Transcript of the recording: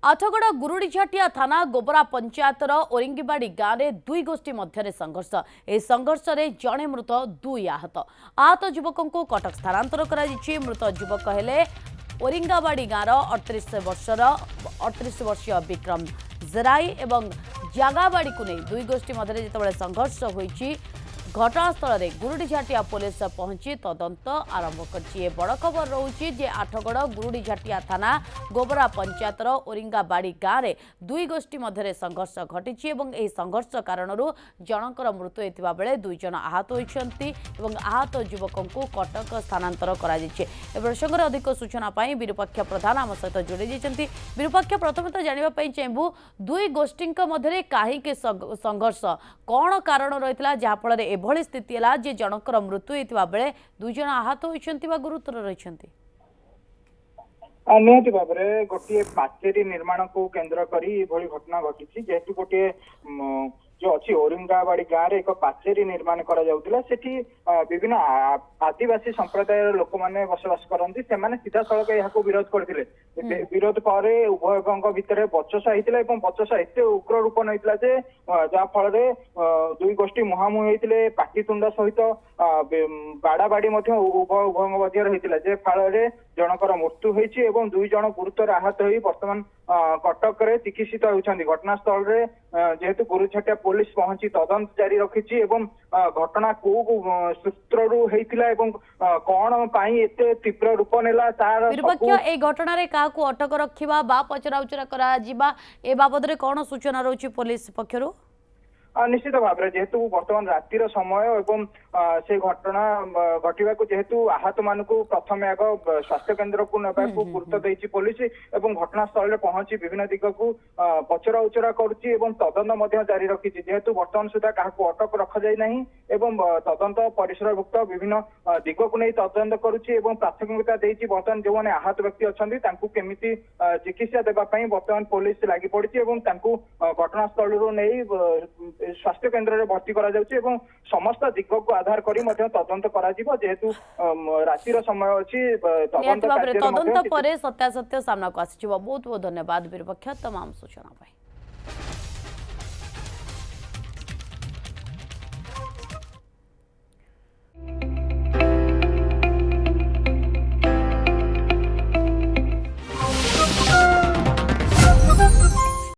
आठगड़ गुरुडीझाटिया थाना गोबरा पंचायतर ओरिंगीबाड़ी गाँव में दुई गोष्ठी मध्य संघर्ष। यह संघर्ष में जड़े मृत दुई आहत। आहत युवक को कटक स्थानांतर कर मृत युवक हेले ओरिंगाबाड़ी गाँव 38 वर्षीय विक्रम जराई एवं जागाबाड़ी को नहीं दुई गोष्ठी मध्य जो संघर्ष होती घटनास्थल में गुरुडीझाटिया पुलिस पहुंची तदंत आरंभ कर बड़ खबर रोचे जे आठगड़ गुरुडीझाटिया थाना गोबरा पंचायतर ओरिंगाबाड़ी गाँव में दुई गोष्ठी मध्य संघर्ष घटी संघर्ष कारण जनकर मृत्यु होता बेले दुई जन आहत होती आहत युवक को कटक स्थानांतर कर प्रसंग में अधिक सूचना विरूपाक्ष प्रधान आम सहित जोड़ी जाती। विरूपाक्ष प्रथम तो जानापी चाहबू दुई गोष्ठी मध्य कहीं संघर्ष कौन कारण रही जहाँफल एभली स्थिति है जे जनकर मृत्यु होता बेले दुई जन आहत होती गुरुतर रही निहत भाव में गोटे पाचेरी निर्माण को केन्द्र करी घटना घटी जेहेतु गोटे जो अच्छी ओरिंगाबाड़ी गाँव में एक पाचेरी निर्माण करा विभिन्न आदिवासी संप्रदाय लोक मैंने बसवास करती से सीधा सड़क यहाँ विरोध करते विरोध पर उभय भितर बचसा होता बचसा एत उग्र रूप नहीं जहाँफल दुई गोष्ठी मुहांमुही होते पाटितुंड सहित बाड़ाबाड़ी उभय मध्य होता फल जनकर मृत्यु होती दुई जन गुरुतर आहत हो बर्तमान कटक रे चिकित्सित होती घटनास्थल रे जेहेतु गुरुछाटिया पुलिस पहुंची तदंत जारी रखी घटना को सूत्रु होता कौन एते तीव्र रूप नेला तार ए घटना रे काकू अटक रखिबा बा पचरा उचरा करा जिबा ए बाबद रे कौन सूचना रहउची पुलिस पक्षरु निश्चित भाव में जेहेतु वर्तमान रातिर समय एवं से घटना घटवा जेहेतु आहत मान प्रथम आग स्वास्थ्य केन्द्र को नाक गुरुत्व देती पुलिस एवं घटनास्थल में पहुंची विभिन्न दिग को पचरा उचरा करुच्ची तदंत जारी रखी जेहेतु वर्तमान सुधा क्या अटक रखा जाए तदंत परिसरभुक्त विभिन्न दिग को नहीं तदंत करुच्ची प्राथमिकता देती बर्तमान जो मैंने आहत व्यक्ति अच्छा केमिति चिकित्सा देवाई बर्तमान पुलिस लगी पड़ी घटनास्थल नहीं स्वास्थ्य केन्द्र में भर्ती करा जाउची समस्त दिग को आधार करी तदंत करा जेहेतु रातिर समय अच्छी तदंत पर सत्यासत्य सामना को आसी बहुत बहुत धन्यवाद विरूपाक्ष तमाम सूचना।